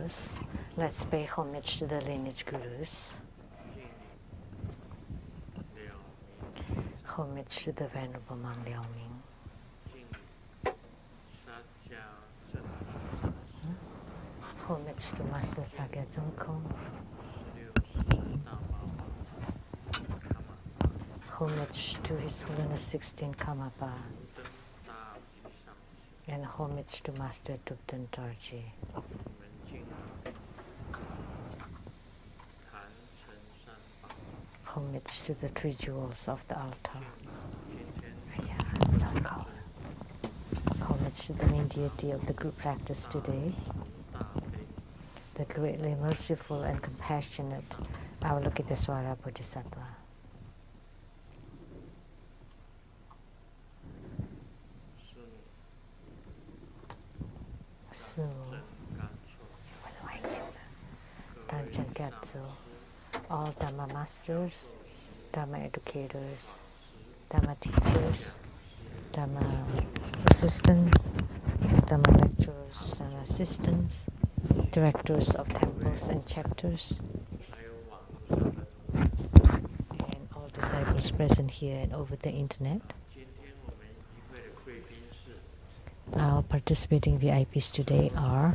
gurus. Let's pay homage to the lineage gurus. Homage to the Venerable Monk Liao-Ming. Homage to Master Sakya Dzongkong. Homage to His Holiness 16 Karmapa. And homage to Master Thubten Dorje. Homage to the three jewels of the altar. Homage to the main deity of the group practice today, the greatly merciful and compassionate Avalokitesvara Bodhisattva. So, Tanchen Gyatso, all Dhamma masters, Dhamma educators, Dhamma teachers, Dhamma assistants, Dhamma lecturers, Dhamma assistants, directors of temples and chapters, and all disciples present here and over the internet. Our participating VIPs today are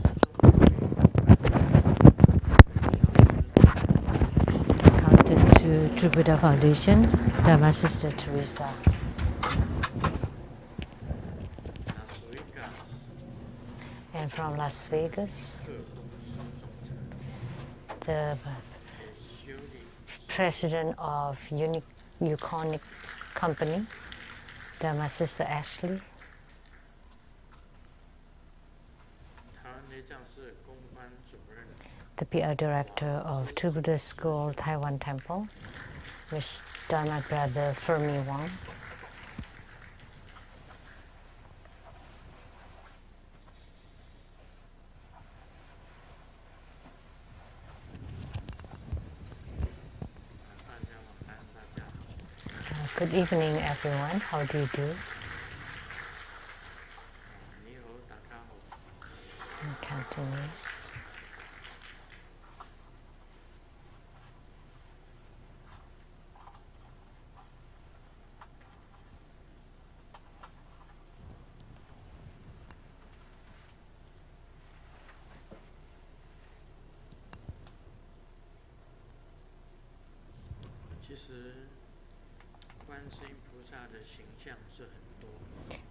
accountant to True Buddha Foundation, Dharma Sister Teresa. And from Las Vegas, the president of Unicorn Company, Dharma Sister Ashley. The PR director of True Buddha School, Taiwan Temple, Miss Dharma Brother Fermi Wang. Good evening, everyone. How do you do? In Cantonese.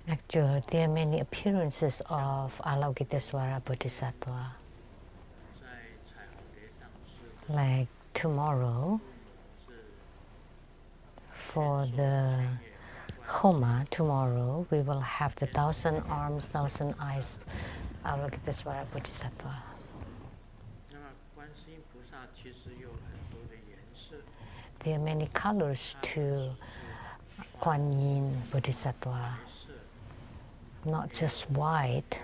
Actually, there are many appearances of Avalokitesvara Bodhisattva. Like tomorrow, for the Homa, tomorrow we will have the 1,000 arms, 1,000 eyes Avalokitesvara Bodhisattva. There are many colors to Kuan Yin Bodhisattva, not just white.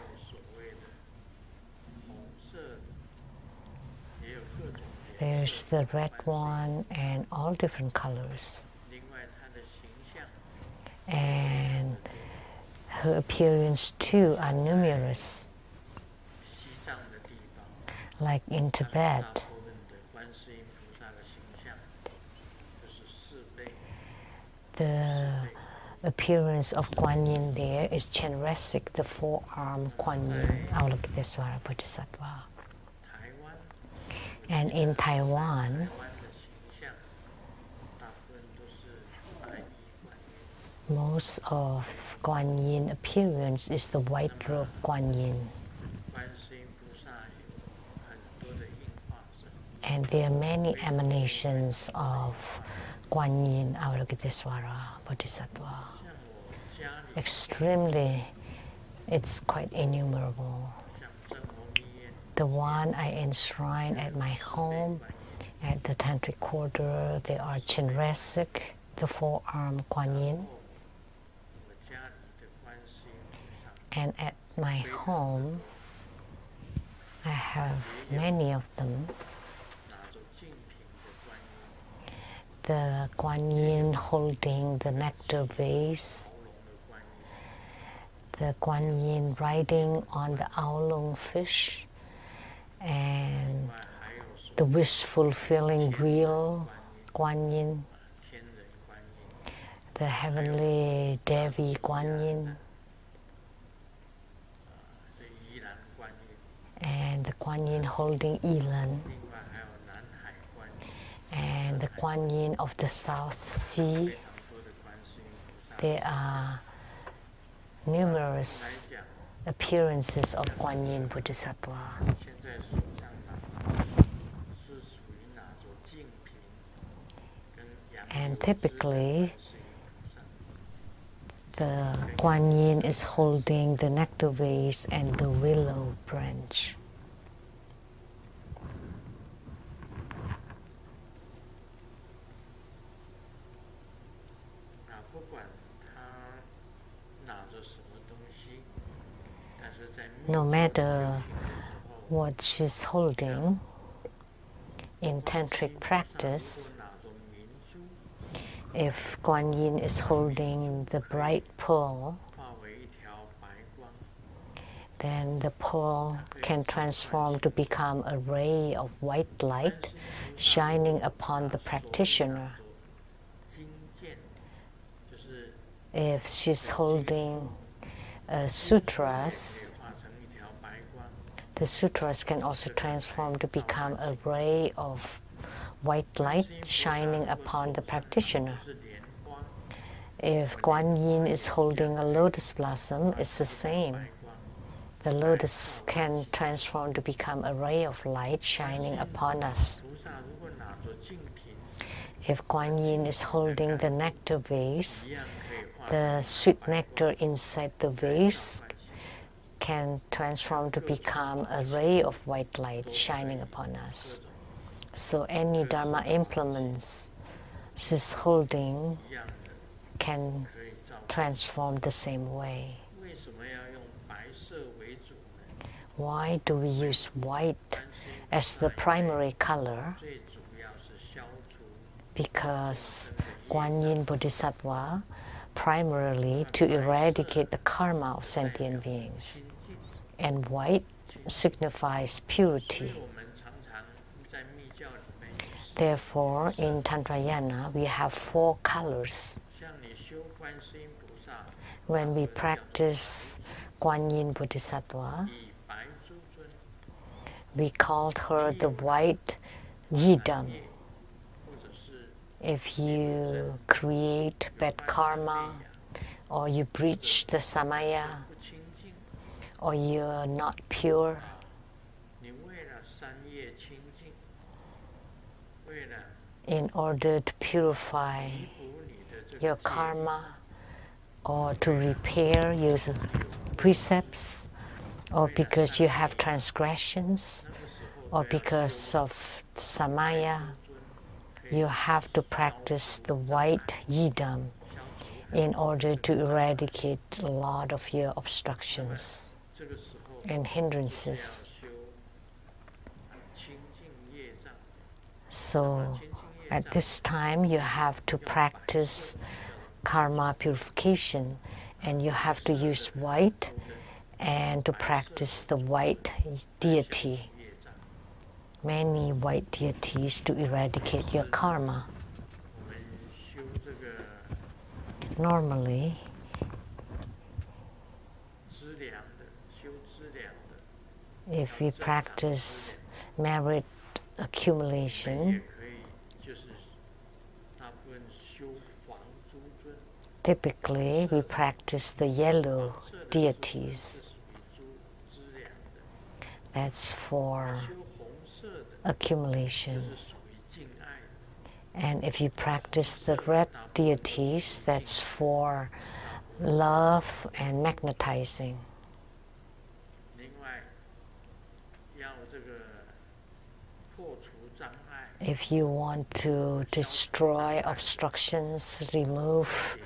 There's the red one and all different colors. And her appearance too are numerous. Like in Tibet, the appearance of Kuan Yin there is Chenresic, the four-armed Kuan Yin, Avalokitesvara Bodhisattva. And in Taiwan, most of Kuan Yin appearance is the white robe Kuan Yin. And there are many emanations of Kuan Yin Avalokitesvara Bodhisattva. Extremely, it's quite innumerable. The one I enshrine at my home, at the Tantric Quarter, they are Chenresic, the four-armed Kuan Yin. And at my home, I have many of them. The Kuan Yin holding the nectar vase, the Kuan Yin riding on the Oolong fish, and the wish-fulfilling wheel, Guan Yin, the heavenly Devi Guan Yin, and the Guan Yin holding Yilan, and the Guan Yin of the South Sea. There are numerous appearances of Guan Yin Bodhisattva. And typically, the Guan Yin is holding the nectar vase and the willow branch. No matter what she's holding in tantric practice, if Guan Yin is holding the bright pearl, then the pearl can transform to become a ray of white light shining upon the practitioner. If she's holding sutras, the sutras can also transform to become a ray of white light shining upon the practitioner. If Guan Yin is holding a lotus blossom, it's the same. The lotus can transform to become a ray of light shining upon us. If Guan Yin is holding the nectar vase, the sweet nectar inside the vase can transform to become a ray of white light shining upon us. So any Dharma implements she's holding can transform the same way. Why do we use white as the primary color? Because Guan Yin Bodhisattva primarily to eradicate the karma of sentient beings, and white signifies purity. Therefore, in Tantrayana, we have 4 colors. When we practice Guan Yin Bodhisattva, we called her the white Yidam. If you create bad karma, or you breach the samaya, or you're not pure, in order to purify your karma, or to repair your precepts, or because you have transgressions, or because of samaya, you have to practice the white yidam in order to eradicate a lot of your obstructions and hindrances. So at this time you have to practice karma purification, and you have to use white and to practice the white deity. Many white deities to eradicate your karma. Normally, if we practice merit accumulation, typically we practice the yellow deities. That's for accumulation. And if you practice the red deities, that's for love and magnetizing. If you want to destroy obstructions, remove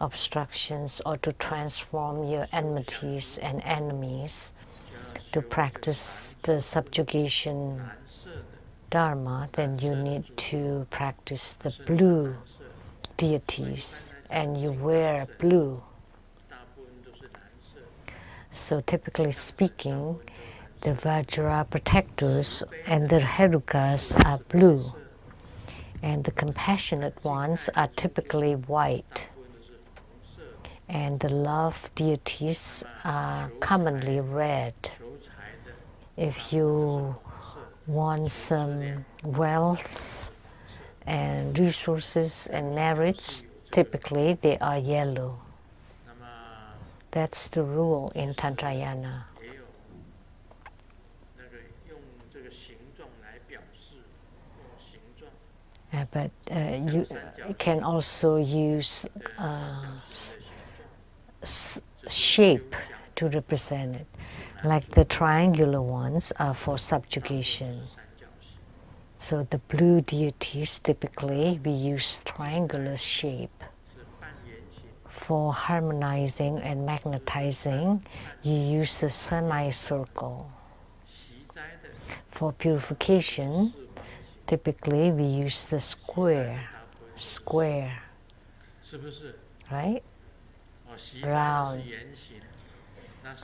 obstructions, or to transform your enmities and enemies, to practice the subjugation Dharma, then you need to practice the blue deities, and you wear blue. So typically speaking, The Vajra protectors and the Herukas are blue, and the compassionate ones are typically white, and the love deities are commonly red. If you want some wealth and resources and marriage, typically they are yellow. That's the rule in Tantrayana. But you can also use shape to represent it. Like the triangular ones are for subjugation. So the blue deities, typically we use triangular shape. For harmonizing and magnetizing, you use a semicircle. For purification, typically we use the square, right? Round.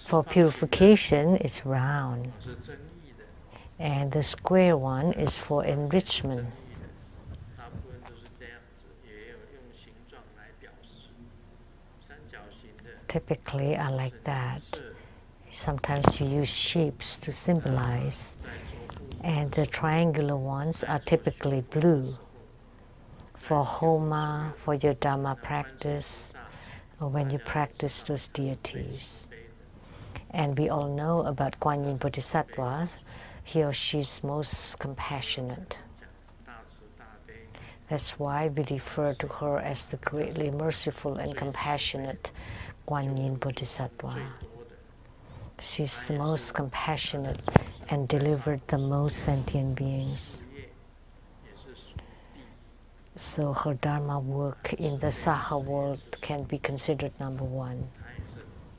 For purification, it's round. And the square one is for enrichment. Typically are like that. Sometimes you use shapes to symbolize. And the triangular ones are typically blue. For Homa, for your Dharma practice, or when you practice those deities. And we all know about Kuan Yin Bodhisattva. He or she is most compassionate. That's why we refer to her as the greatly merciful and compassionate Kuan Yin Bodhisattva. She's the most compassionate and delivered the most sentient beings. So her Dharma work in the Saha world can be considered number one.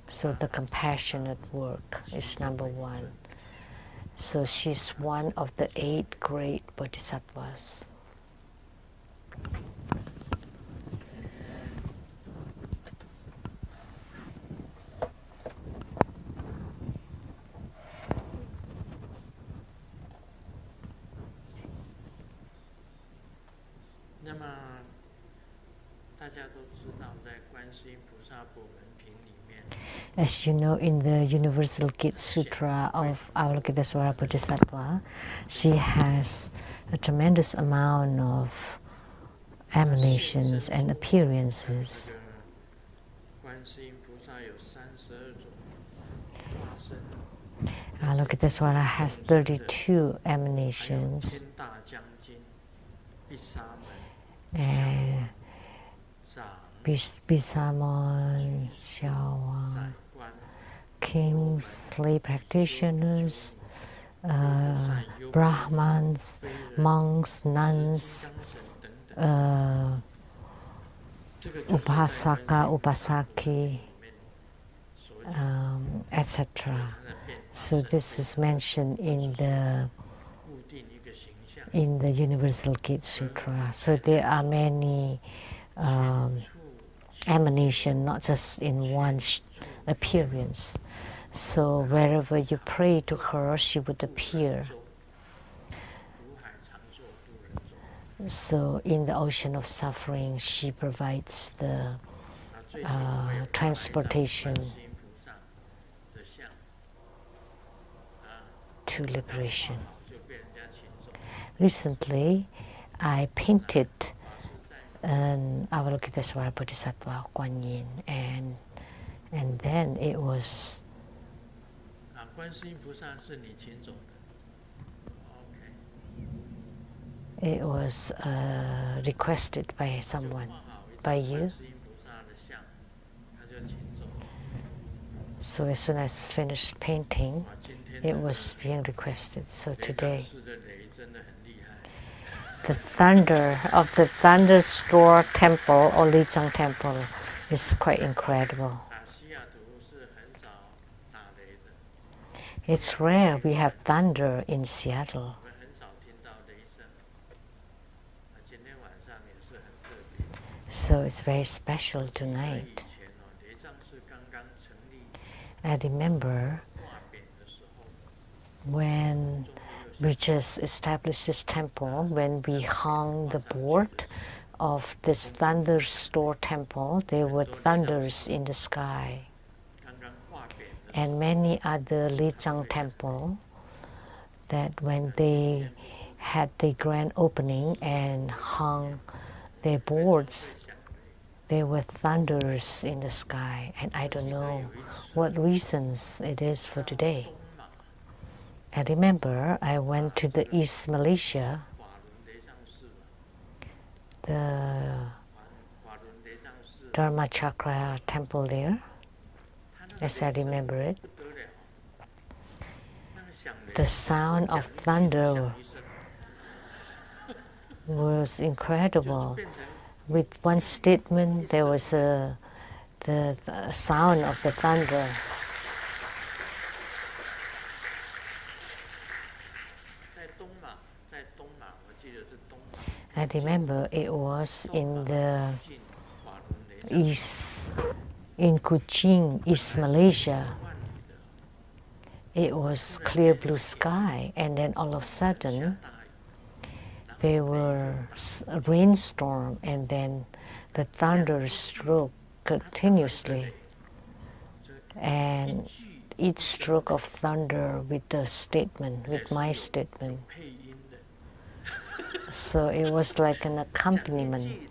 So the compassionate work is number one. So she's one of the 8 great bodhisattvas. As you know, in the Universal Gate Sutra of Avalokitesvara Bodhisattva, she has a tremendous amount of emanations and appearances. Avalokitesvara has 32 emanations. And Bisamon, Xiaowang, kings, lay practitioners, Brahmans, monks, nuns, Upasaka, Upasaki, etc. So this is mentioned in the Universal Gate Sutra. So there are many emanation, not just in one appearance. So wherever you pray to her, she would appear. So in the ocean of suffering, she provides the transportation to liberation. Recently, I painted an Avalokitesvara Bodhisattva Kuan Yin, and then it was requested by someone, by you. So as soon as I finished painting, it was being requested. So today, the thunder of the thunderstorm temple or Lijiang temple is quite incredible. It's rare we have thunder in Seattle. So it's very special tonight. I remember When we just established this temple, when we hung the board of this thunderstorm temple, there were thunders in the sky. And many other Lijiang temple, that when they had the grand opening and hung their boards, there were thunders in the sky, and I don't know what reasons it is for today. I remember I went to the East Malaysia, the Dharma Chakra temple there, as I remember it. The sound of thunder was incredible. With one statement, there was the sound of the thunder. I remember it was in the east, in Kuching, East Malaysia. It was clear blue sky, and then all of a sudden there were a rainstorm, and then the thunder struck continuously, and each stroke of thunder with the statement, with my statement. So it was like an accompaniment.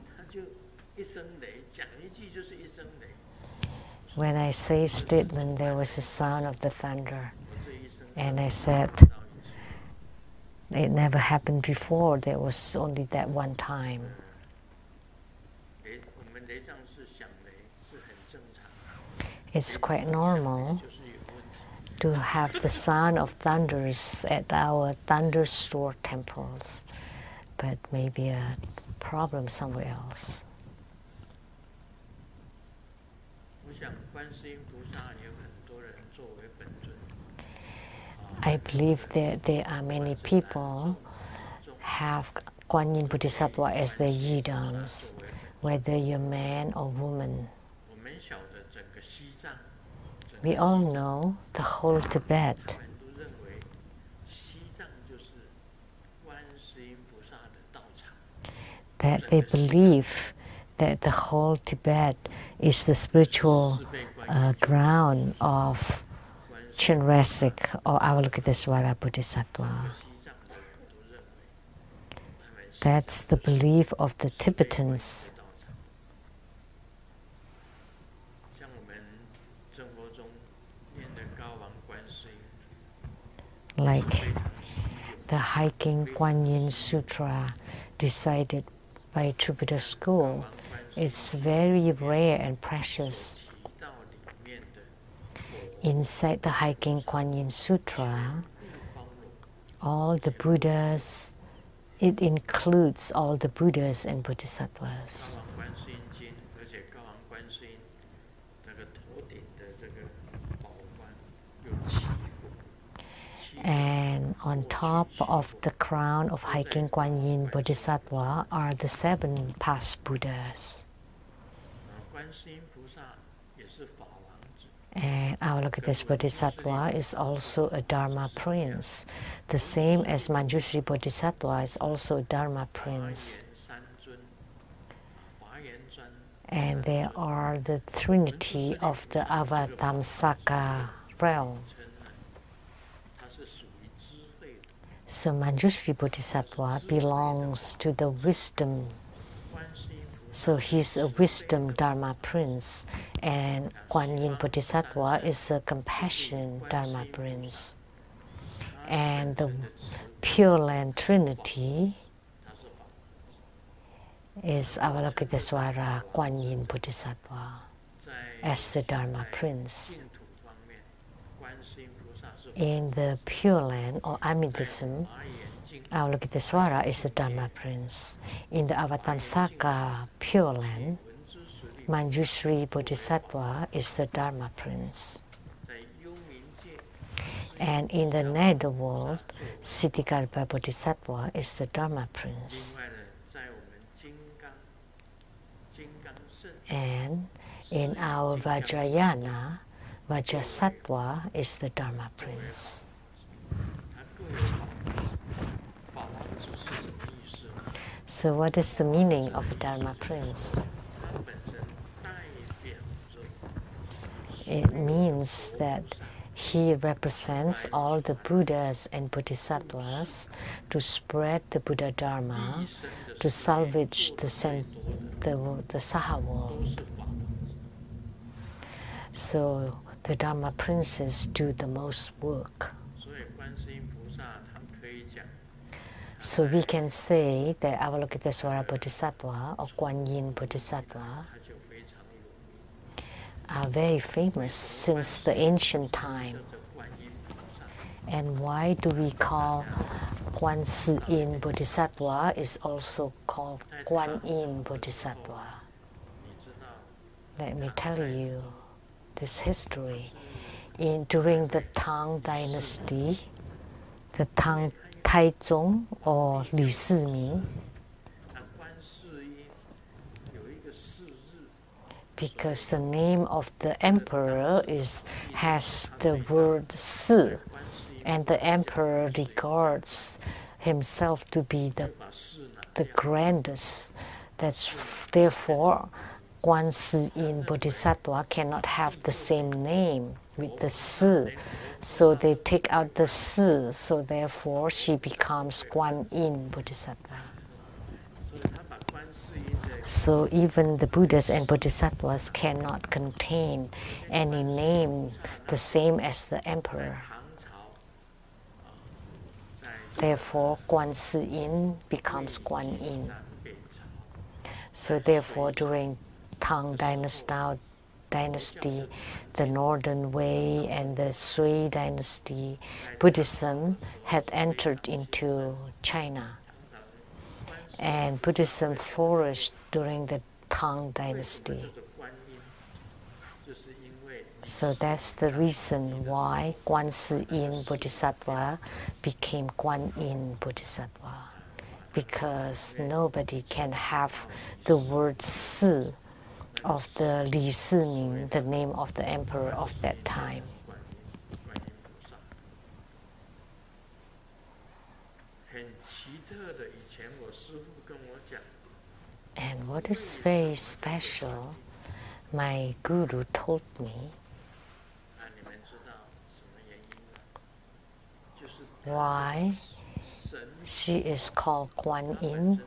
When I say statement, there was a sound of the thunder, and I said, it never happened before. There was only that one time. It's quite normal to have the sound of thunders at our thunderstorm temples, but maybe a problem somewhere else. I believe that there are many people have Kuan Yin Bodhisattva as their yidams, whether you're man or woman. We all know the whole Tibet. That they believe that the whole Tibet is the spiritual ground of Chenrezig or Avalokitesvara Bodhisattva. That's the belief of the Tibetans. Like the Hiking Kuan Yin Sutra decided by Tripura school, it's very rare and precious. Inside the Hiking Kuan Yin Sutra, all the Buddhas, it includes all the Buddhas and Bodhisattvas. And on top of the crown of Hiking Kuan Yin Bodhisattva are the 7 past Buddhas. And Avalokitesvara Bodhisattva is also a Dharma prince, the same as Manjushri Bodhisattva is also a Dharma prince. And there are the trinity of the Avatamsaka realm. So Manjushri Bodhisattva belongs to the wisdom. So he's a wisdom Dharma prince, and Kuan Yin Bodhisattva is a compassion Dharma prince. And the Pure Land Trinity is Avalokitesvara Kuan Yin Bodhisattva as the Dharma prince. In the Pure Land or Amitism, Avalokitesvara is the Dharma prince. In the Avatamsaka Pure Land, Manjushri Bodhisattva is the Dharma prince. And in the netherworld, Siddhikarpa Bodhisattva is the Dharma prince. And in our Vajrayana, Vajrasattva is the Dharma prince. So what is the meaning of a Dharma Prince? It means that he represents all the Buddhas and Bodhisattvas to spread the Buddha Dharma, to salvage the Saha world. So the Dharma princes do the most work. So we can say that Avalokitesvara Bodhisattva or Kuan Yin Bodhisattva are very famous since the ancient time. And why do we call Kuan Si Yin Bodhisattva is also called Kuan Yin Bodhisattva? Let me tell you this history. During the Tang Dynasty, the Tang Taizong or Li Siming, because the name of the emperor has the word Si, and the emperor regards himself to be the grandest. Therefore, Kuan Si Yin Bodhisattva cannot have the same name with the Si. So they take out the Si, so therefore she becomes Kuan Yin Bodhisattva. So even the Buddhas and Bodhisattvas cannot contain any name the same as the emperor. Therefore, Kuan Si Yin becomes Kuan Yin. So therefore, during Tang Dynasty, the Northern Way and the Sui Dynasty, Buddhism had entered into China. And Buddhism flourished during the Tang Dynasty. So that's the reason why Kuan Si Yin Bodhisattva became Kuan Yin Bodhisattva. Because nobody can have the word Si of the Li Siming, the name of the emperor of that time. And what is very special, my guru told me, why she is called Kuan Yin,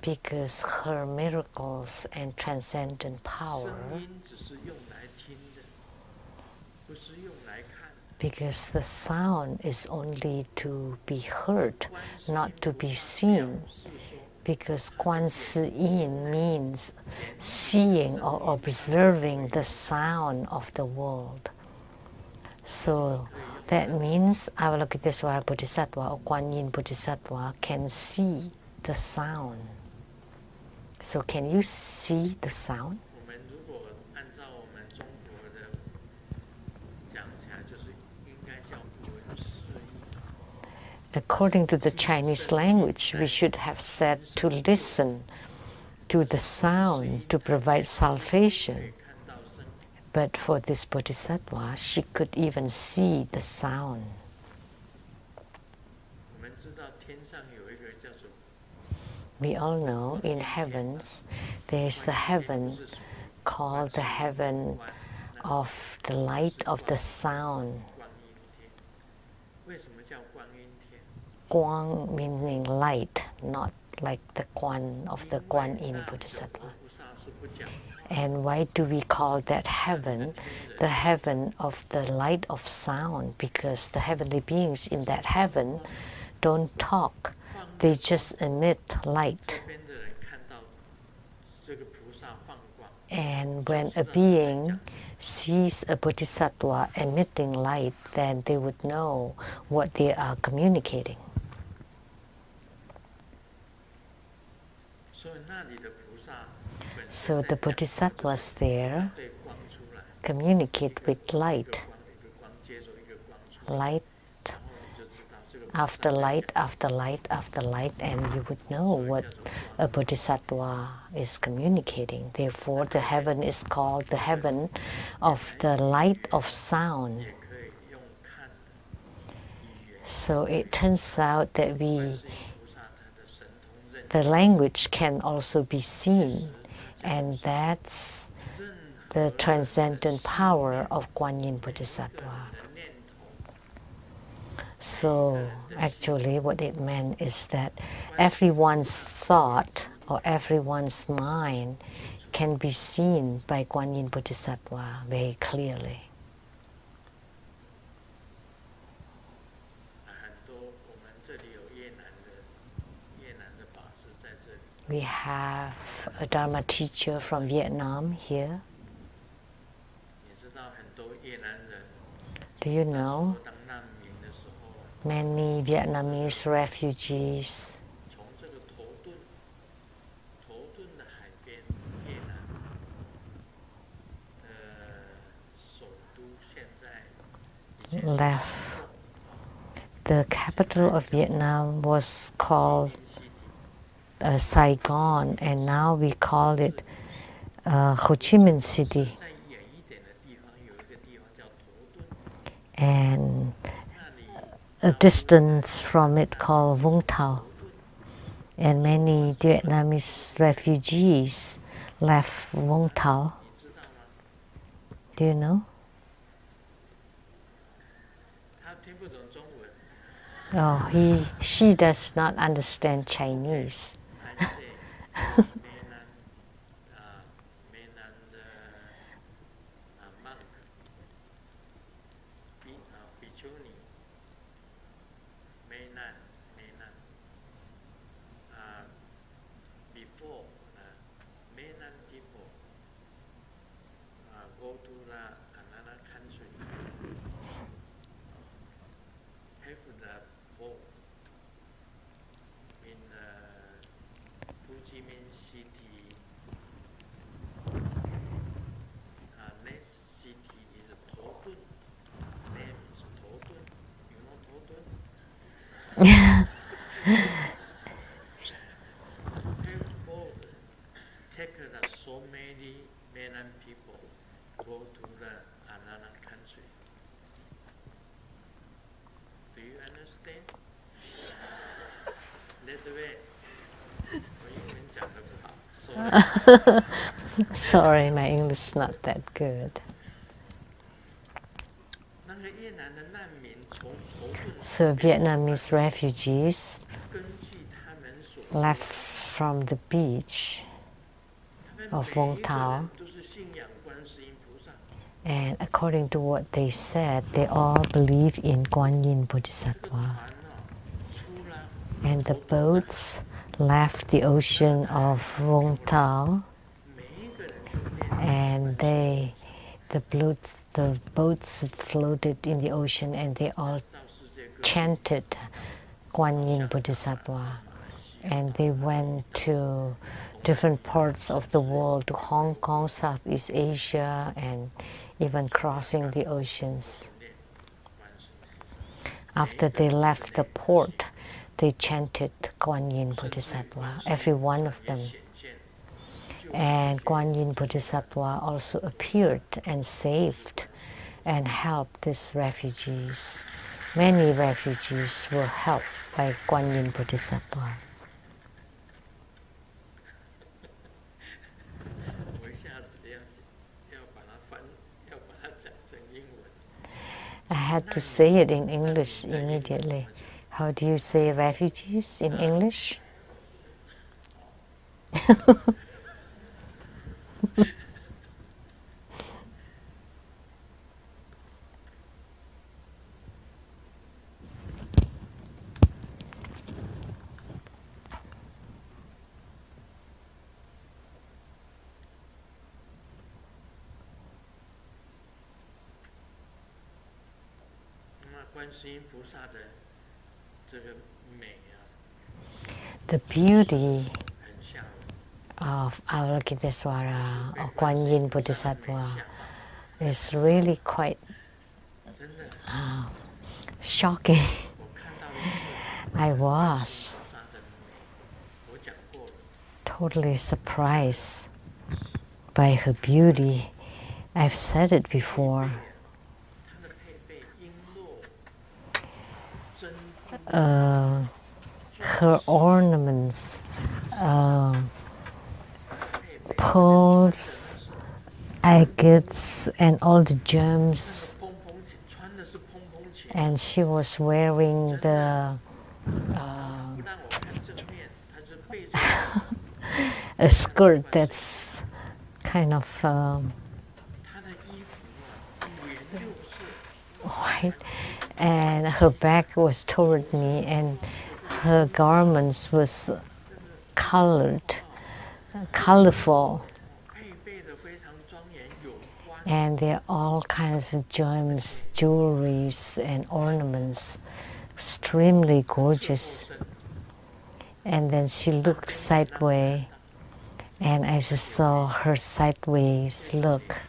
because her miracles and transcendent power, because the sound is only to be heard, not to be seen. Because Kuan Si Yin means seeing or observing the sound of the world. So that means Avalokitesvara Bodhisattva or Kuan Yin Bodhisattva can see the sound. So can you see the sound? According to the Chinese language, we should have said to listen to the sound to provide salvation. But for this Bodhisattva, she could even see the sound. We all know in heavens, there is the heaven called the heaven of the light of the sound. Guang meaning light, not like the Quan of the Kuan Yin Bodhisattva. And why do we call that heaven the heaven of the light of sound? Because the heavenly beings in that heaven don't talk, they just emit light. And when a being sees a bodhisattva emitting light, then they would know what they are communicating. So the bodhisattvas there communicate with light. Light after light after light after light, and you would know what a bodhisattva is communicating. Therefore, the heaven is called the heaven of the light of sound. So it turns out that the language can also be seen, and that's the transcendent power of Guan Yin Bodhisattva. So actually what it meant is that everyone's thought or everyone's mind can be seen by Guan Yin Bodhisattva very clearly. We have a Dharma teacher from Vietnam here. Do you know many Vietnamese refugees left? The capital of Vietnam was called Saigon, and now we call it Ho Chi Minh City. And a distance from it called Vung Tau. And many Vietnamese refugees left Vung Tau. Do you know? Oh, she does not understand Chinese. So many Mainland people go to another country. Do you understand? Sorry, my English is not that good. So Vietnamese refugees left from the beach of Vung Tau, and according to what they said, they all believed in Guan Yin Bodhisattva. And the boats left the ocean of Vung Tau, and the boats floated in the ocean, and they all chanted Guan Yin Bodhisattva. And they went to different parts of the world, to Hong Kong, Southeast Asia, and even crossing the oceans. After they left the port, they chanted Guan Yin Bodhisattva, every one of them. And Guan Yin Bodhisattva also appeared and saved and helped these refugees. Many refugees were helped by Guan Yin Bodhisattva. I had to say it in English immediately. How do you say refugees in English? The beauty of Avalokitesvara or Guan Yin Bodhisattva is really quite shocking. I was totally surprised by her beauty. I've said it before. her ornaments, pearls, agates, and all the gems. And she was wearing the a skirt that's kind of white, and her back was toward me, and her garments was colorful, and there are all kinds of gems, jewelries, and ornaments, extremely gorgeous. And then she looked sideways, and I just saw her sideways look.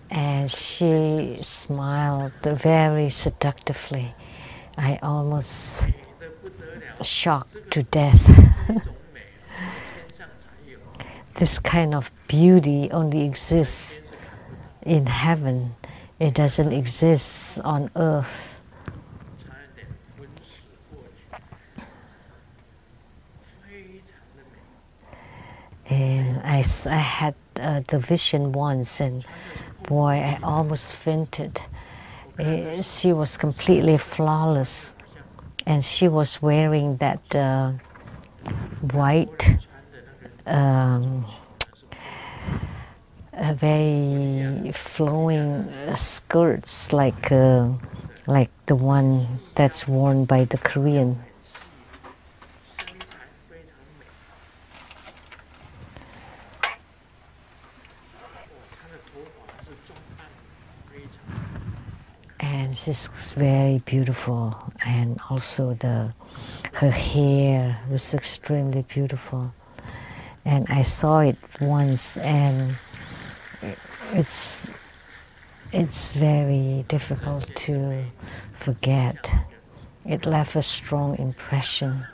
And she smiled very seductively. I almost shocked to death. This kind of beauty only exists in heaven. It doesn't exist on earth. And I had the vision once, and boy, I almost fainted. She was completely flawless, and she was wearing that white, very flowing skirts, like the one that's worn by the Korean. And she's very beautiful, and also her hair was extremely beautiful. And I saw it once, and it's very difficult to forget. It left a strong impression.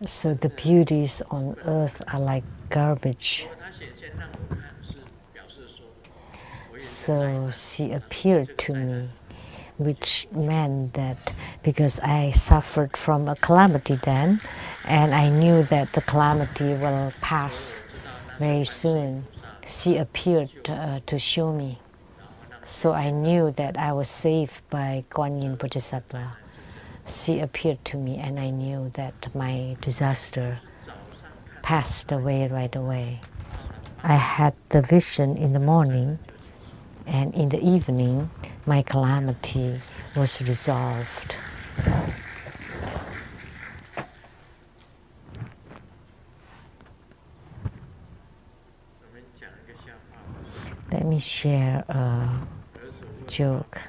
So the beauties on earth are like garbage. So she appeared to me, which meant that because I suffered from a calamity then, and I knew that the calamity will pass very soon, she appeared to show me. So I knew that I was saved by Kuan Yin Bodhisattva. She appeared to me, and I knew that my disaster passed away right away. I had the vision in the morning, and in the evening, my calamity was resolved. Let me share a joke.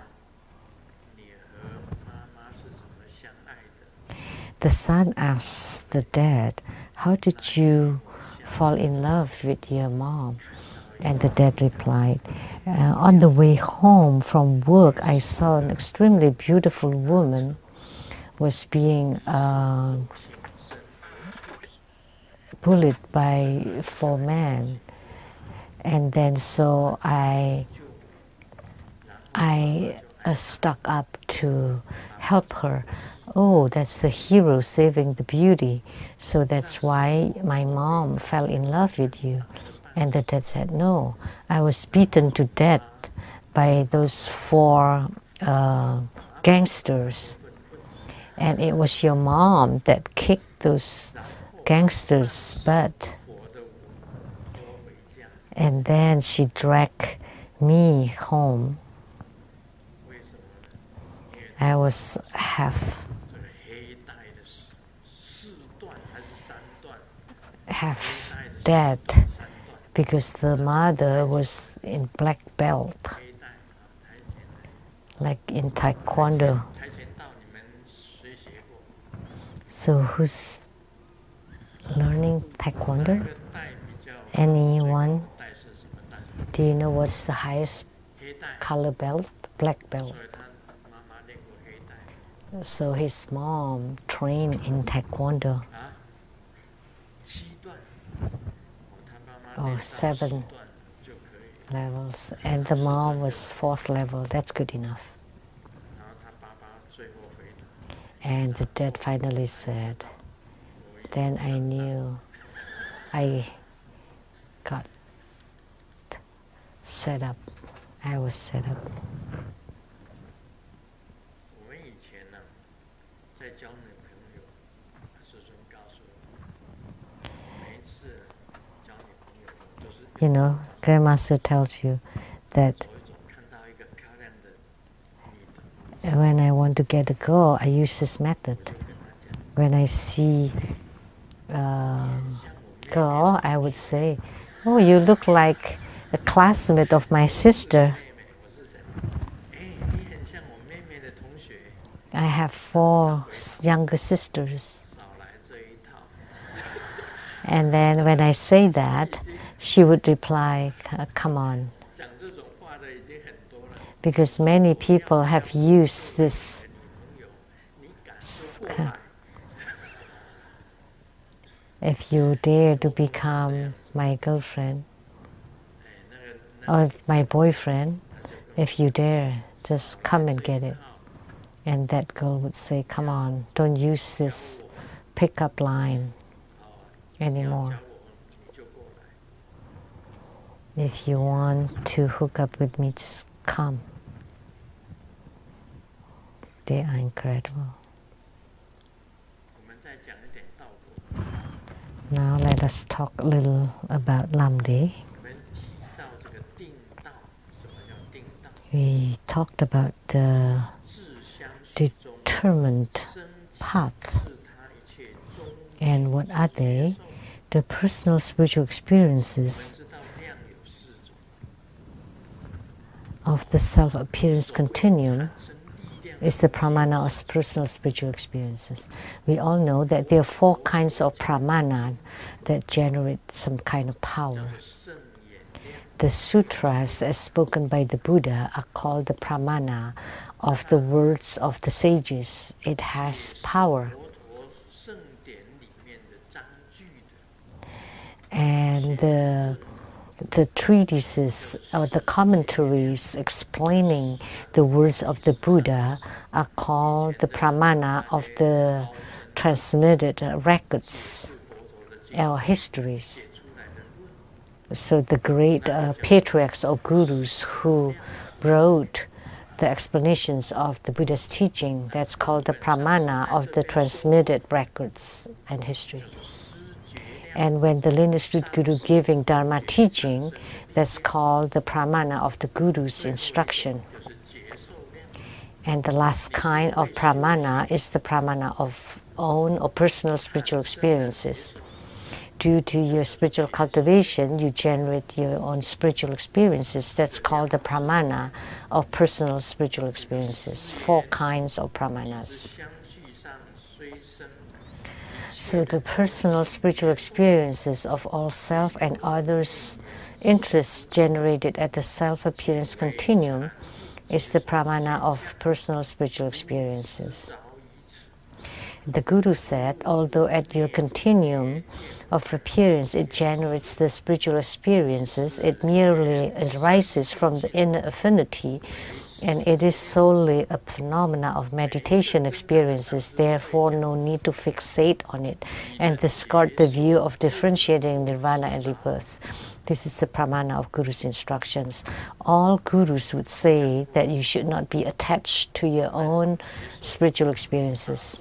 The son asks the dad, "How did you fall in love with your mom?" And the dad replied, "On the way home from work, I saw an extremely beautiful woman was being bullied by 4 men. And then so I stuck up to help her. Oh, that's the hero saving the beauty. So that's why my mom fell in love with you." And the dad said, "No, I was beaten to death by those 4 gangsters. And it was your mom that kicked those gangsters' butt. And then she dragged me home. I was half dead because the mother was in black belt, like in Taekwondo." So who's learning Taekwondo? Anyone? Do you know what's the highest color belt? Black belt. So his mom trained in Taekwondo. Oh, 7. levels, and the mom was 4th level. That's good enough. And the dad finally said, then I knew I got set up. I was set up. You know, Grandmaster tells you that when I want to get a girl, I use this method. When I see a girl, I would say, oh, you look like a classmate of my sister. I have 4 younger sisters. And then when I say that, she would reply, come on. Because many people have used this. If you dare to become my girlfriend or my boyfriend, if you dare, just come and get it. And that girl would say, come on, don't use this pickup line anymore. If you want to hook up with me, just come. They are incredible. Now let us talk a little about Lamdre. We talked about the determined path. And what are they? The personal spiritual experiences of the self-appearance continuum is the pramana of personal spiritual experiences. We all know that there are 4 kinds of pramana that generate some kind of power. The sutras, as spoken by the Buddha, are called the pramana of the words of the sages. It has power. And the treatises or the commentaries explaining the words of the Buddha are called the pramana of the transmitted records or histories. So the great patriarchs or gurus who wrote the explanations of the Buddha's teaching, that's called the pramana of the transmitted records and history. And when the lineage guru giving Dharma teaching, that's called the pramana of the guru's instruction. And the last kind of pramana is the pramana of own or personal spiritual experiences. Due to your spiritual cultivation, you generate your own spiritual experiences. That's called the pramana of personal spiritual experiences. 4 kinds of pramanas. So the personal spiritual experiences of all self and others' interests generated at the self-appearance continuum is the pramana of personal spiritual experiences. The Guru said, although at your continuum of appearance it generates the spiritual experiences, it merely arises from the inner affinity, and it is solely a phenomena of meditation experiences, therefore no need to fixate on it and discard the view of differentiating nirvana and rebirth. This is the pramana of Guru's instructions. All Gurus would say that you should not be attached to your own spiritual experiences.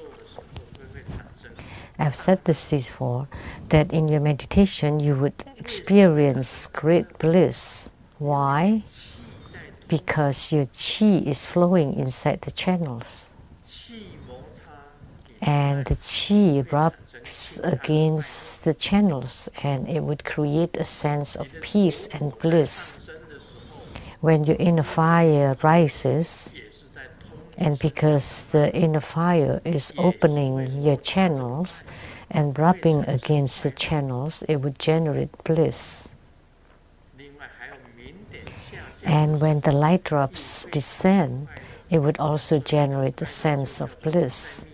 I've said this before, that in your meditation you would experience great bliss. Why? Because your qi is flowing inside the channels. And the qi rubs against the channels, and it would create a sense of peace and bliss. When your inner fire rises, and because the inner fire is opening your channels and rubbing against the channels, it would generate bliss. And when the light drops descend, it would also generate a sense of bliss.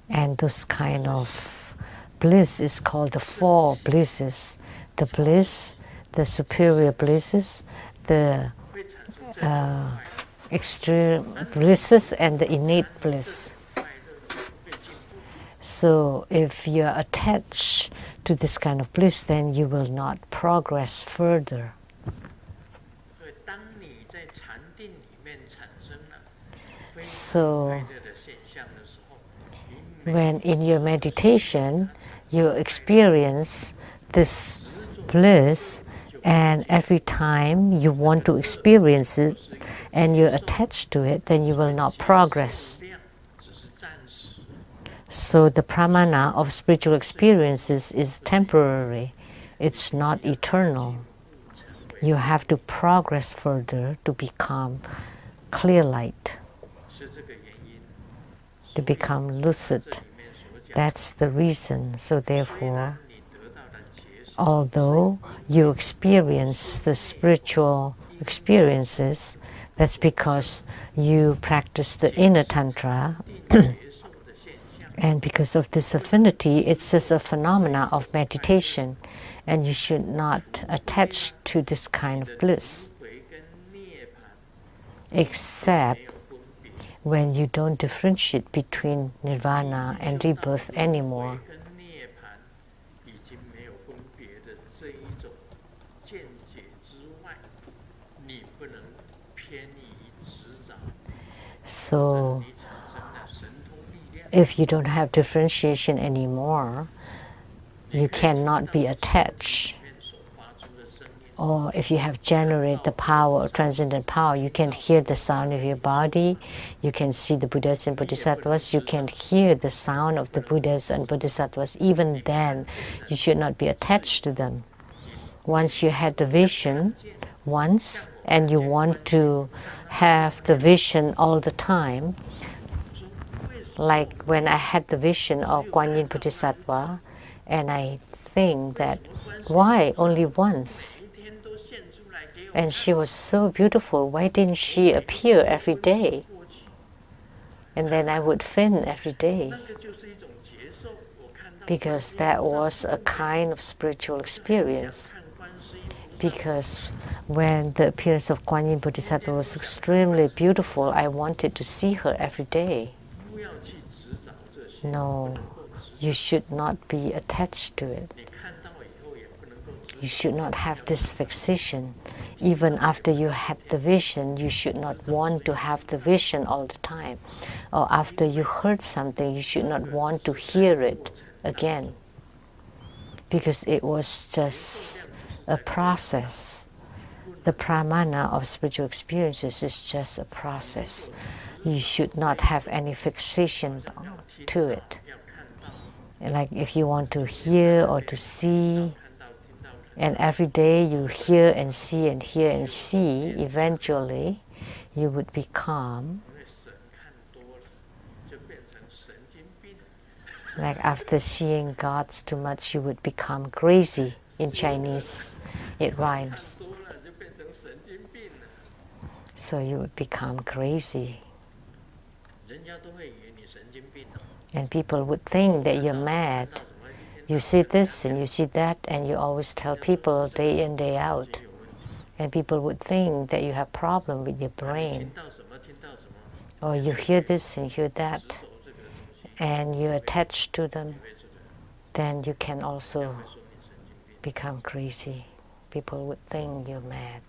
And those kind of bliss is called the 4 blisses. The bliss the superior blisses, the extreme blisses, and the innate bliss. So if you're attached to this kind of bliss, then you will not progress further. So when in your meditation you experience this bliss, and every time you want to experience it and you're attached to it, then you will not progress. So the pramana of spiritual experiences is temporary. It's not eternal. You have to progress further to become clear light, to become lucid. That's the reason. So therefore, although you experience the spiritual experiences, that's because you practice the inner tantra. And because of this affinity, it's just a phenomena of meditation, and you should not attach to this kind of bliss, except when you don't differentiate between nirvana and rebirth anymore. So if you don't have differentiation anymore, you cannot be attached. Or if you have generated the power or transcendent power, you can hear the sound of your body, you can see the Buddhas and Bodhisattvas, you can hear the sound of the Buddhas and Bodhisattvas. Even then, you should not be attached to them. Once you had the vision once, and you want to have the vision all the time, like when I had the vision of Guan Yin Bodhisattva, and I think that, why only once? And she was so beautiful, why didn't she appear every day? And then I would faint every day, because that was a kind of spiritual experience. Because when the appearance of Guan Yin Bodhisattva was extremely beautiful, I wanted to see her every day. No, you should not be attached to it. You should not have this fixation. Even after you had the vision, you should not want to have the vision all the time. Or after you heard something, you should not want to hear it again. Because it was just a process. The pramana of spiritual experiences is just a process. You should not have any fixation to it. Like if you want to hear or to see, and every day you hear and see and hear and see, eventually you would become, like after seeing gods too much, you would become crazy. In Chinese, it rhymes. So you would become crazy. And people would think that you're mad. You see this and you see that, and you always tell people day in, day out. And people would think that you have a problem with your brain. Or you hear this and hear that, and you're attached to them, then you can also become crazy. People would think you're mad.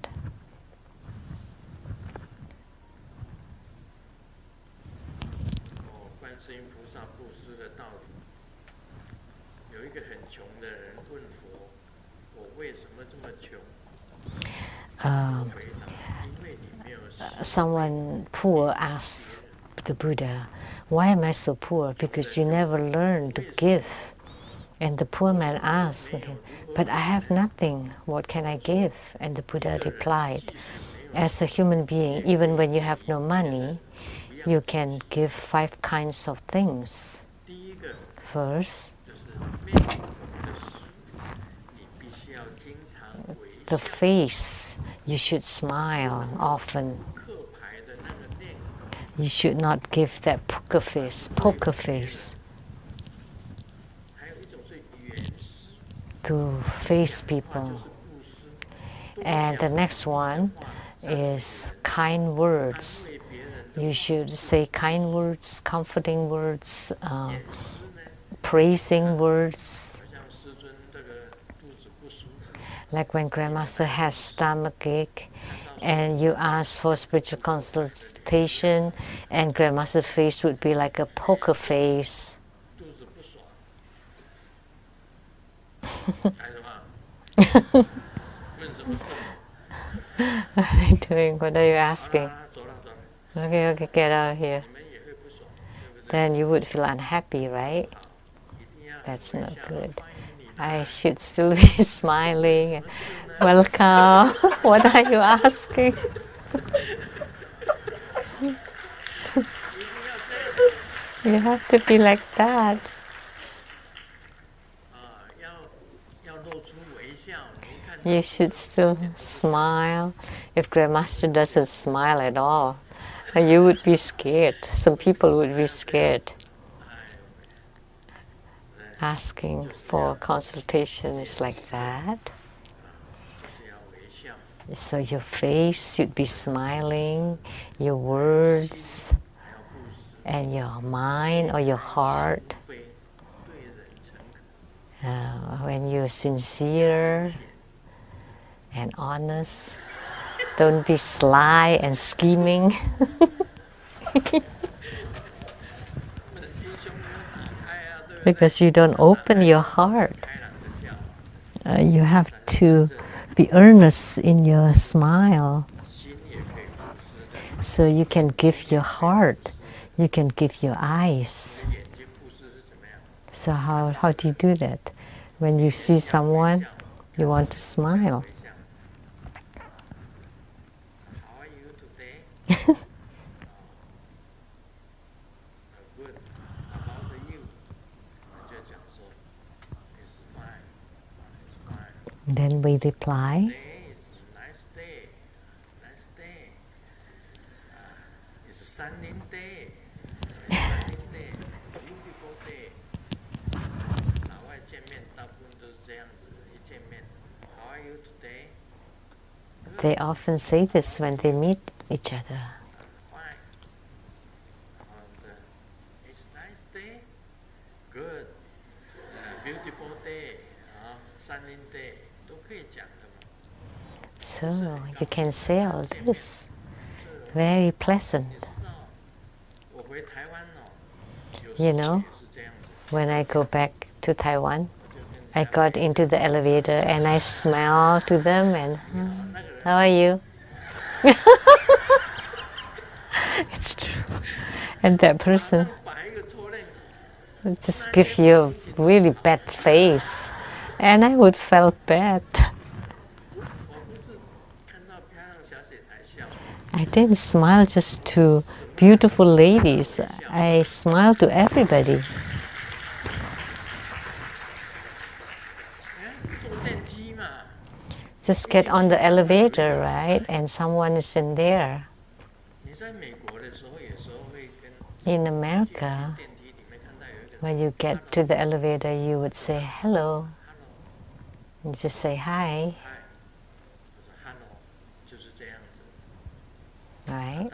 Someone poor asked the Buddha, why am I so poor? Because you never learn to give. And the poor man asked, but I have nothing, what can I give? And the Buddha replied, as a human being, even when you have no money, you can give 5 kinds of things. First, the face, you should smile often. You should not give that poker face to face people. And the next one is kind words. You should say kind words, comforting words, praising words. Like when Grandmaster has stomach ache and you ask for spiritual consultation, and Grandmaster's face would be like a poker face. What are you doing? What are you asking? Okay, get out of here. Then you would feel unhappy, right? That's not good. I should still be smiling. Welcome. What are you asking? You have to be like that. You should still smile. If Grandmaster doesn't smile at all, you would be scared. Some people would be scared. Asking for consultation is like that. So your face should be smiling, your words, and your mind or your heart. When you're sincere and honest, don't be sly and scheming. Because you don't open your heart. You have to be earnest in your smile. So you can give your heart, you can give your eyes. So how do you do that? When you see someone, you want to smile. How are you today? Good. How about you? It's fine. Then we reply. Today is a nice day. Nice day. It's a sunny day. Sunny day. Beautiful day. 老外见面大部分都是这样子，一见面 How are you today? They often say this when they meet each other. Fine. It's a nice day. Good. Beautiful day. Sunny day. 都可以讲的嘛。 So you can say all this. Very pleasant. 我回台湾哦， You know, when I go back to Taiwan, I got into the elevator and I smiled to them and, how are you? It's true. And that person would just give you a really bad face. And I would feel bad. I didn't smile just to beautiful ladies. I smiled to everybody. Just get on the elevator, right? And someone is in there. In America, when you get to the elevator, you would say hello. You just say hi. Right?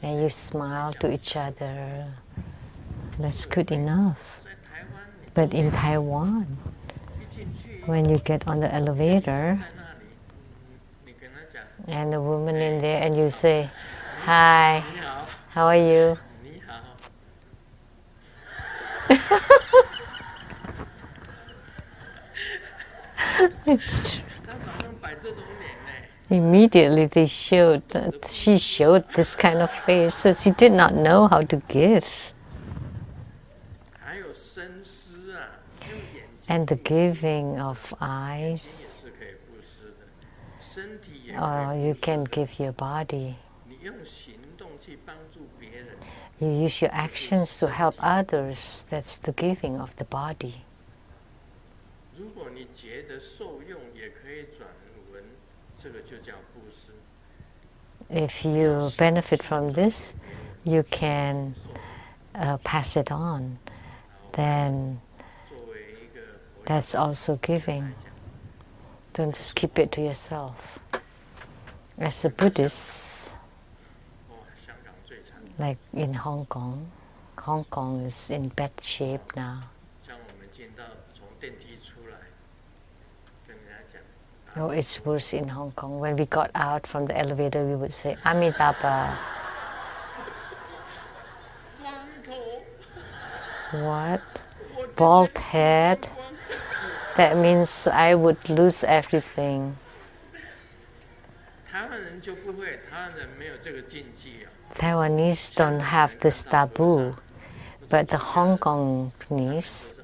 And you smile to each other. That's good enough. But in Taiwan, when you get on the elevator and the woman in there and you say, hi, how are you? It's true. Immediately she showed this kind of face, so she did not know how to give. And the giving of eyes, or you can give your body. You use your actions to help others. That's the giving of the body. If you benefit from this, you can pass it on. Then that's also giving. Don't just keep it to yourself. As a Buddhist, like in Hong Kong, Hong Kong is in bad shape now. No, it's worse in Hong Kong. When we got out from the elevator, we would say, Amitabha. What? Bald head? That means I would lose everything. Taiwanese don't have this taboo, but the Hong Kongese,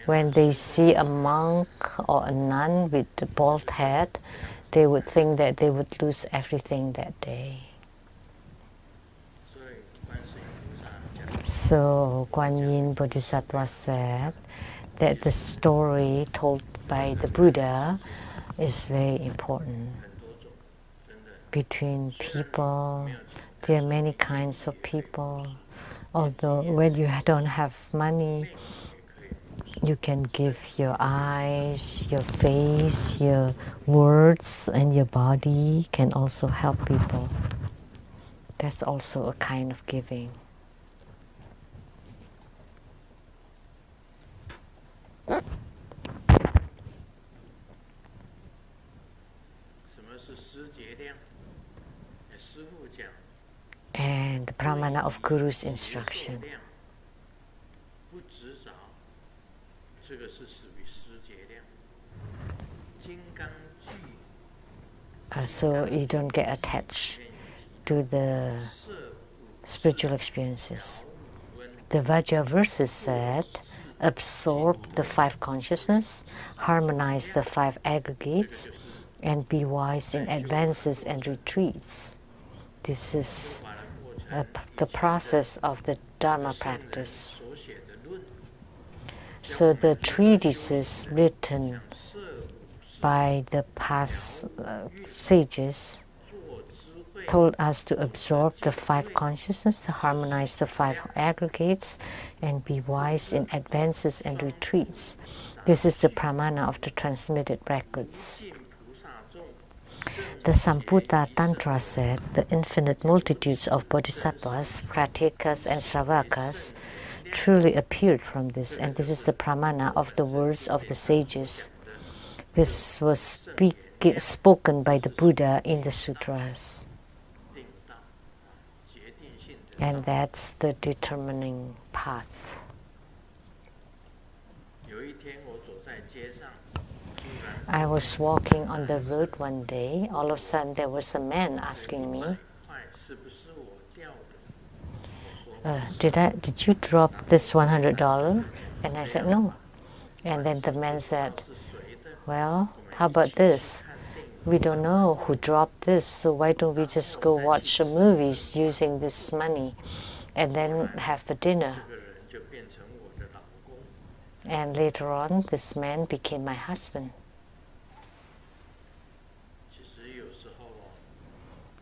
when they see a monk or a nun with a bald head, they would think that they would lose everything that day. So Guan Yin Bodhisattva said that the story told by the Buddha is very important. Between people, there are many kinds of people. Although when you don't have money, you can give your eyes, your face, your words, and your body can also help people. That's also a kind of giving. And the pramana of Guru's instruction. So you don't get attached to the spiritual experiences. The Vajra verses said, absorb the five consciousness, harmonize the five aggregates, and be wise in advances and retreats. This is the process of the Dharma practice. So the treatises written by the past sages told us to absorb the five consciousness, to harmonize the five aggregates, and be wise in advances and retreats. This is the pramana of the transmitted records. The Samputa Tantra said the infinite multitudes of bodhisattvas, pratikas, and shravakas truly appeared from this, and this is the pramana of the words of the sages. This was spoken by the Buddha in the sutras. And that's the determining path. I was walking on the road one day. All of a sudden, there was a man asking me, did you drop this $100? And I said, no. And then the man said, well, how about this? We don't know who dropped this, so why don't we just go watch the movies using this money and then have a dinner? And later on, this man became my husband.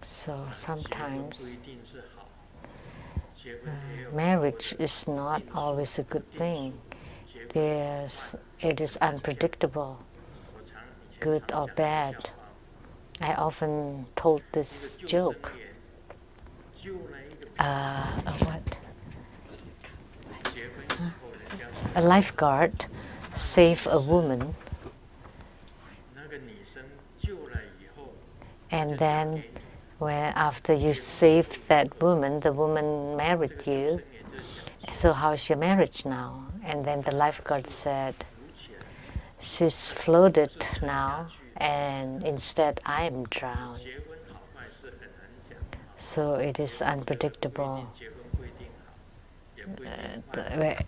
So sometimes marriage is not always a good thing. It is unpredictable, good or bad. I often told this joke. A lifeguard saved a woman, and then after you saved that woman, the woman married you. So how's your marriage now? And then the lifeguard said, she's floated now, and instead I'm drowned. So it is unpredictable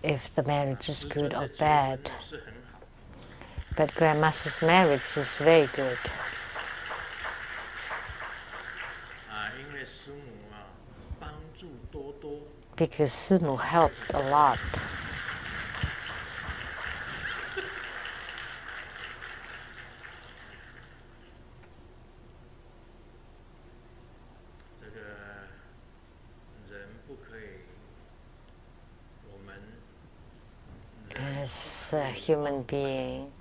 if the marriage is good or bad. But Grandmaster's marriage is very good. Because Simu helped a lot. as a human being,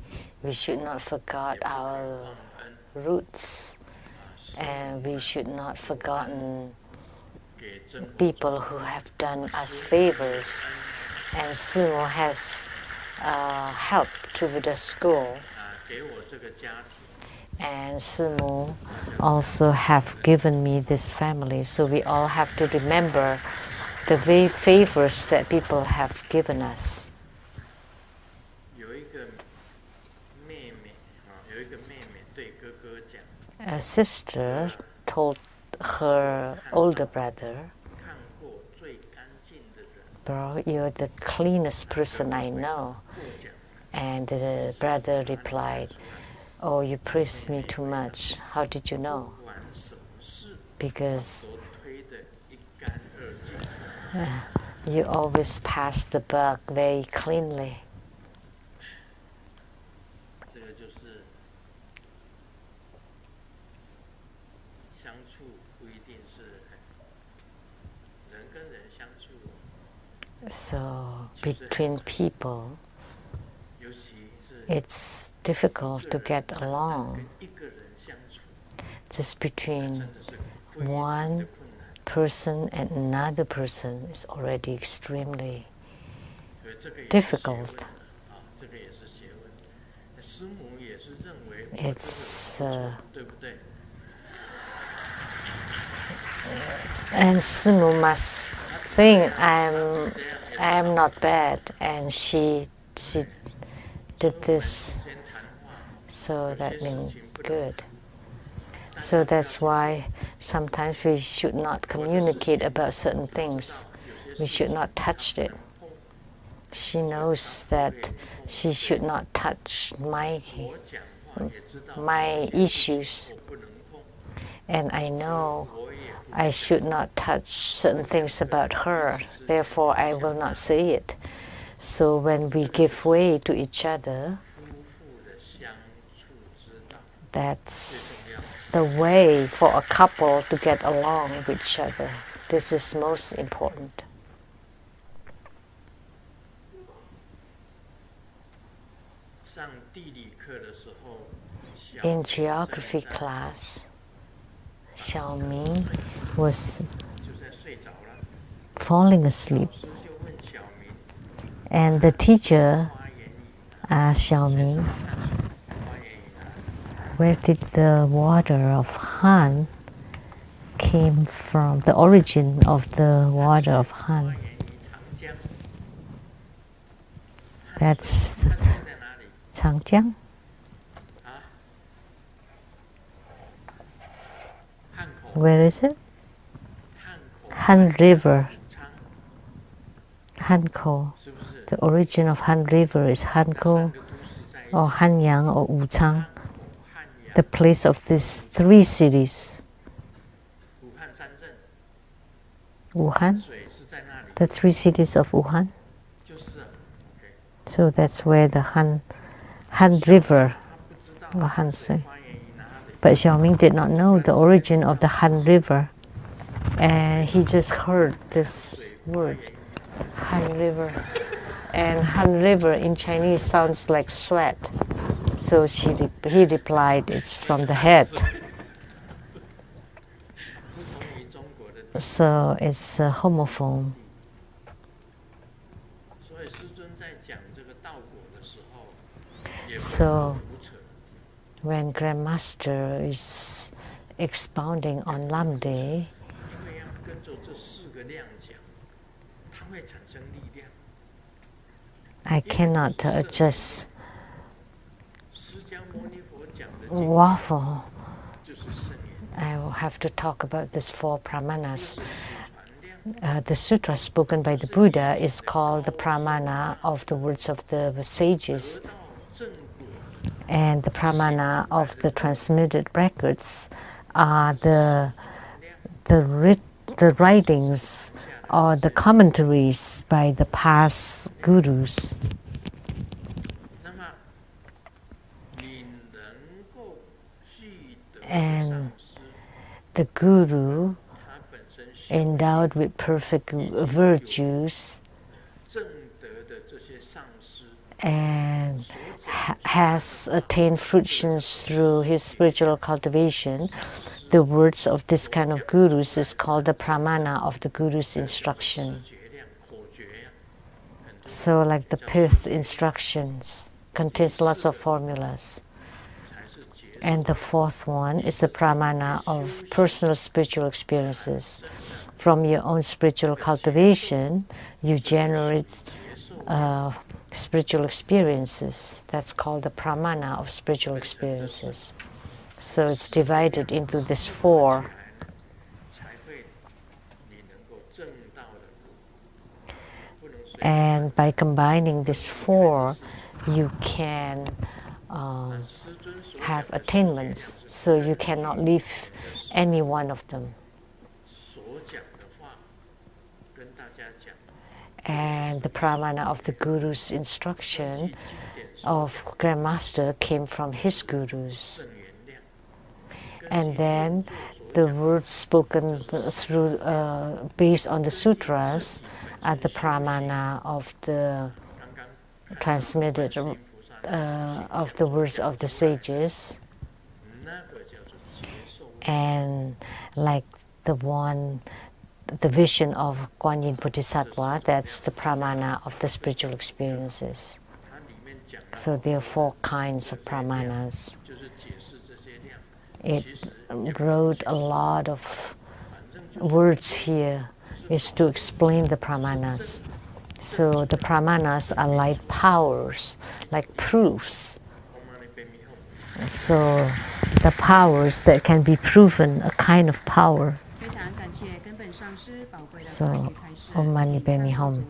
we should not forget our roots, and we should not forgotten people who have done us favors. And Simo has helped to the school, and Simo also have given me this family. So we all have to remember the favors that people have given us. A sister told her older brother, "Bro, you're the cleanest person I know." And the brother replied, "Oh, you praise me too much. How did you know?" "Because you always pass the buck very cleanly." So between people, it's difficult to get along. Just between one person and another person is already extremely difficult. It's and Simu must think I'm not bad, and she did this, so that means good. So that's why sometimes we should not communicate about certain things. We should not touch it. She knows that she should not touch my issues, and I know I should not touch certain things about her. Therefore, I will not say it. So when we give way to each other, that's the way for a couple to get along with each other. This is most important. In geography class, Xiaoming was falling asleep, and the teacher asked Xiaoming, "Where did the water of Han came from, the origin of the water of Han?" That's Changjiang. Where is it? Han River. Hankou. The origin of Han River is Hankou or Hanyang or Wuchang. The place of these three cities. Wuhan? The three cities of Wuhan? So that's where the Han River or Han Sui. But Xiaoming did not know the origin of the Han River, and he just heard this word, Han River. And Han River in Chinese sounds like sweat. So he replied, "It's from the head." So it's a homophone. So when Grandmaster is expounding on Lamdre, I cannot just waffle. I will have to talk about these four pramanas. The sutra spoken by the Buddha is called the pramana of the words of the sages, and the pramana of the transmitted records are the writings or the commentaries by the past gurus. And the guru, endowed with perfect virtues and has attained fruitions through his spiritual cultivation, the words of this kind of gurus is called the pramana of the guru's instruction. So like the pith instructions contains lots of formulas. And the fourth one is the pramana of personal spiritual experiences. From your own spiritual cultivation, you generate spiritual experiences. That's called the pramana of spiritual experiences. So it's divided into these four. And by combining these four, you can have attainments. So you cannot leave any one of them. And the pramana of the guru's instruction of Grandmaster came from his gurus. And then the words spoken through, based on the sutras, are the pramana of the transmitted of the words of the sages. And like the one, the vision of Guan Yin Bodhisattva, that's the pramana of the spiritual experiences. So there are four kinds of pramanas. It wrote a lot of words here is to explain the pramanas. So the pramanas are like powers, like proofs. So the powers that can be proven, a kind of power. So, Om Mani Padme Hum.